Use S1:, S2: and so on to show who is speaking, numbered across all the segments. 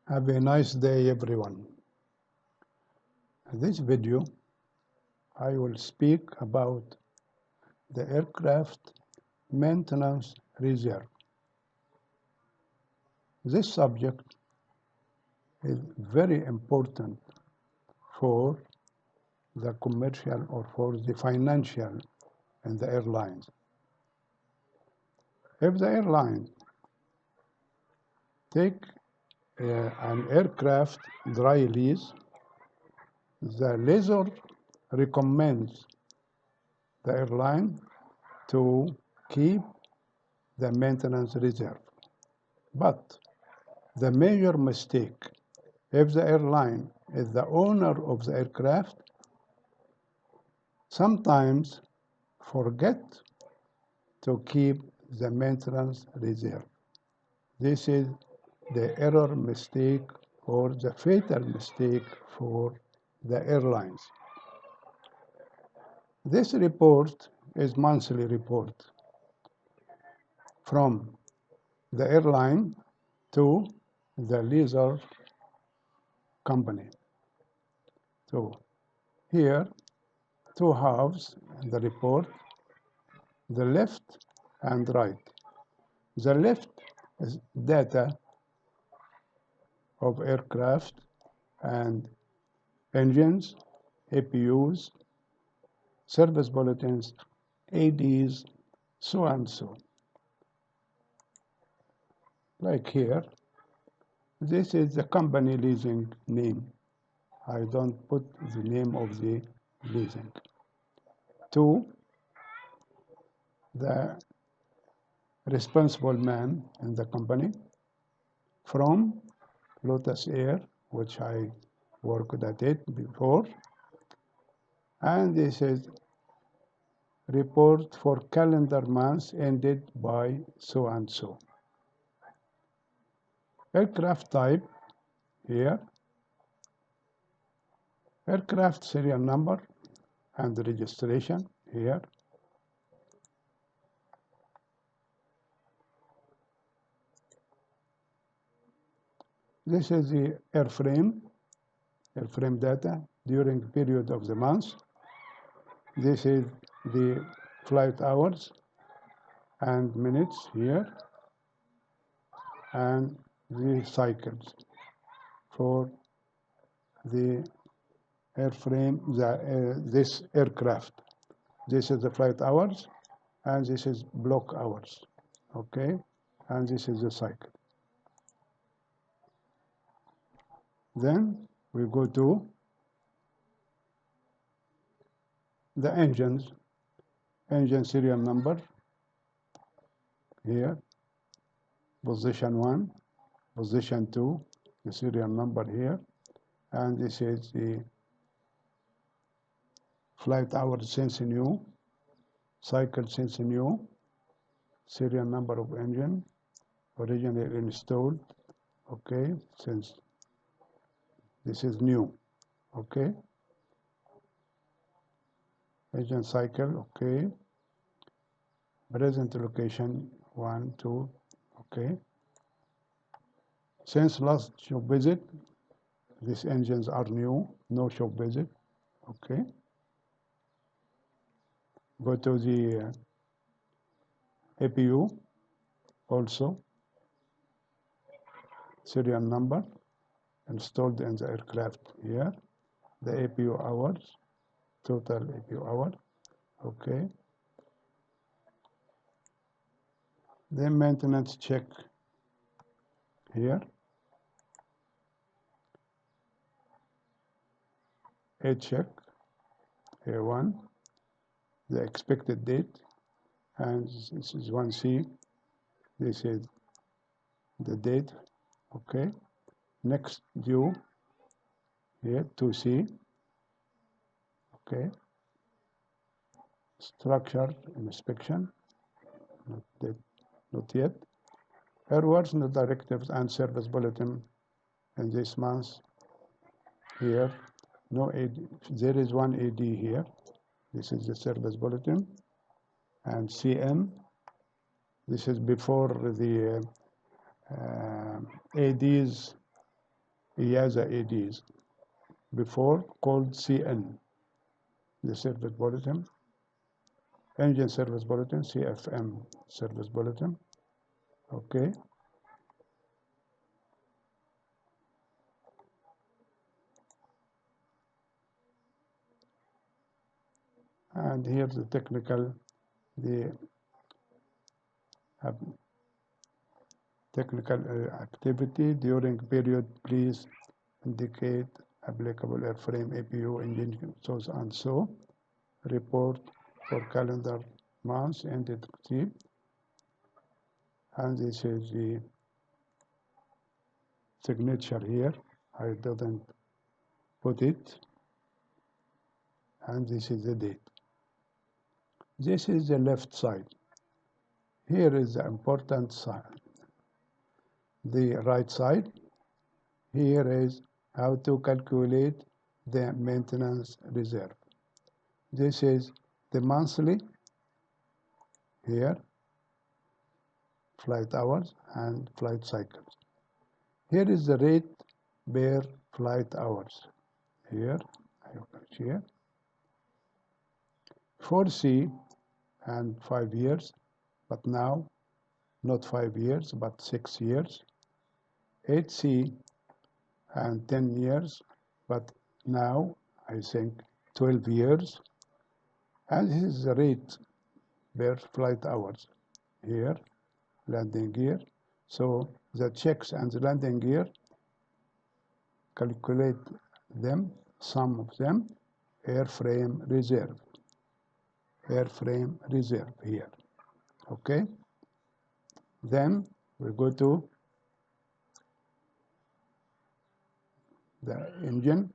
S1: Have a nice day, everyone. In this video, I will speak about the aircraft maintenance reserve. This subject is very important for the commercial or for the financial in the airlines. If the airline take an aircraft dry lease, the lessor recommends the airline to keep the maintenance reserve. But the major mistake, if the airline is the owner of the aircraft, sometimes forget to keep the maintenance reserve. This is the error mistake or the fatal mistake for the airlines. This report is monthly report from the airline to the lessor company. So here, two halves in the report, the left and right. The left is data of aircraft and engines, APUs, service bulletins, ADs, so and so. Like here, this is the company leasing name. I don't put the name of the leasing. Two, the responsible man in the company from Lotus Air, which I worked at it before. And this is report for calendar months ended by so and so. Aircraft type here, aircraft serial number and registration here. This is the airframe data during the period of the month. This is the flight hours and minutes here, and the cycles for the airframe, this aircraft. This is the flight hours, and this is block hours, okay? And this is the cycle. Then we go to the engines, engine serial number here, position 1, position 2, the serial number here, and this is the flight hour since new, cycle since new, serial number of engine, originally installed, okay, since this is new, okay. Engine cycle, okay. Present location, 1, 2, okay. Since last shop visit, these engines are new, no shop visit, okay. Go to the APU, also, serial number, installed in the aircraft here, the APU hours, total APU hour, okay. Then maintenance check here, A check, A1, the expected date, and this is 1C, this is the date, okay. Next due here, 2C, okay. Structure inspection, not yet. Airworthiness, no directives and service bulletin in this month here. No AD, there is one AD here. This is the service bulletin. And CM, this is before the AD's EASA ADs, before called CN, the service bulletin, engine service bulletin, CFM service bulletin. Okay. And here's the technical activity during period. Please indicate applicable airframe, APU, engine, so and so. Report for calendar months ended T. And this is the signature here. I didn't put it. And this is the date. This is the left side. Here is the important side. The right side. Here is how to calculate the maintenance reserve. This is the monthly, here, flight hours and flight cycles. Here is the rate per flight hours. Here, here. 4C and 5 years, but now not 5 years, but 6 years. 8C and 10 years, but now I think 12 years. And this is the rate per flight hours. Here, landing gear. So the checks and the landing gear, calculate them, some of them, airframe reserve. Airframe reserve here. Okay? Then we go to the engine,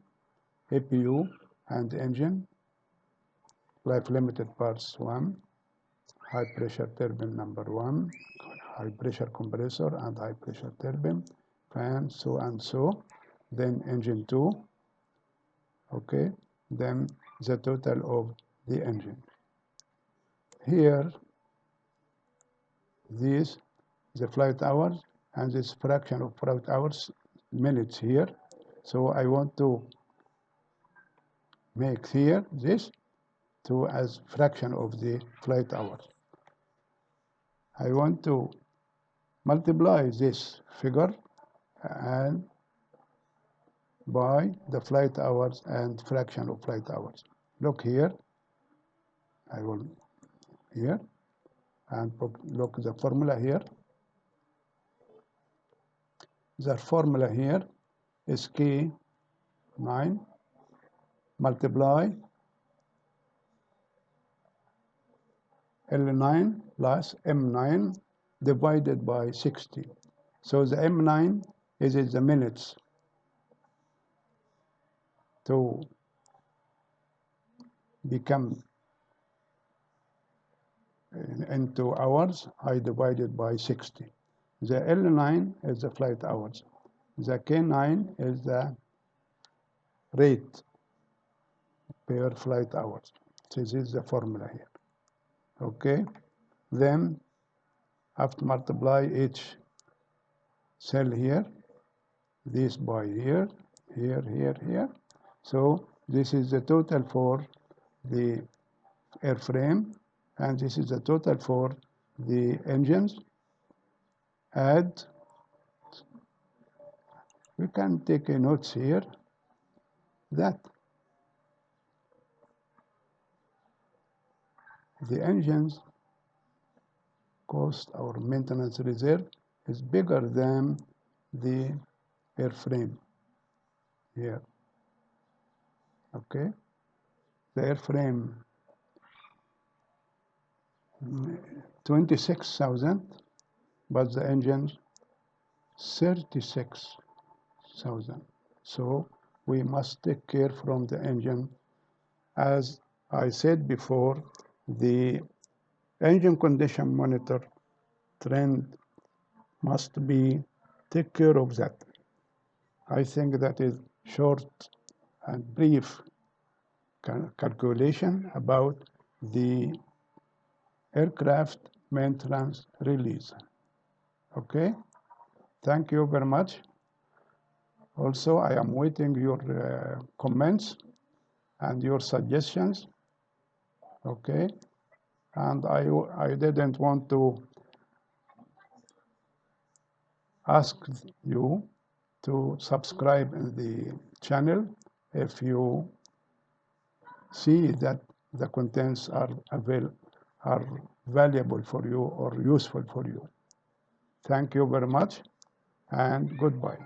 S1: APU and engine, life limited parts 1, high pressure turbine number 1, high pressure compressor and high pressure turbine, fan, so and so, then engine 2, okay, then the total of the engine. Here, this, the flight hours, and this fraction of flight hours, minutes here. So I want to make here this to as fraction of the flight hours. I want to multiply this figure and by the flight hours and fraction of flight hours. Look here. I will here and look the formula here. The formula here is K9 multiply L9 plus M9 divided by 60. So the M9 is the minutes to become into hours. I divided by 60. The L9 is the flight hours. The K9 is the rate per flight hours. This is the formula here. Okay. Then after multiply each cell here, this by here, here, here, here. So this is the total for the airframe, and this is the total for the engines. Add, we can take a note here that the engines cost or maintenance reserve is bigger than the airframe here. Okay, the airframe 26,000, but the engines 36,000. So we must take care from the engine. As I said before, the engine condition monitor trend must be take care of that. I think that is short and brief calculation about the aircraft maintenance release. Okay, thank you very much. Also, I am waiting your comments and your suggestions, okay? And I didn't want to ask you to subscribe in the channel if you see that the contents are valuable for you or useful for you. Thank you very much and goodbye.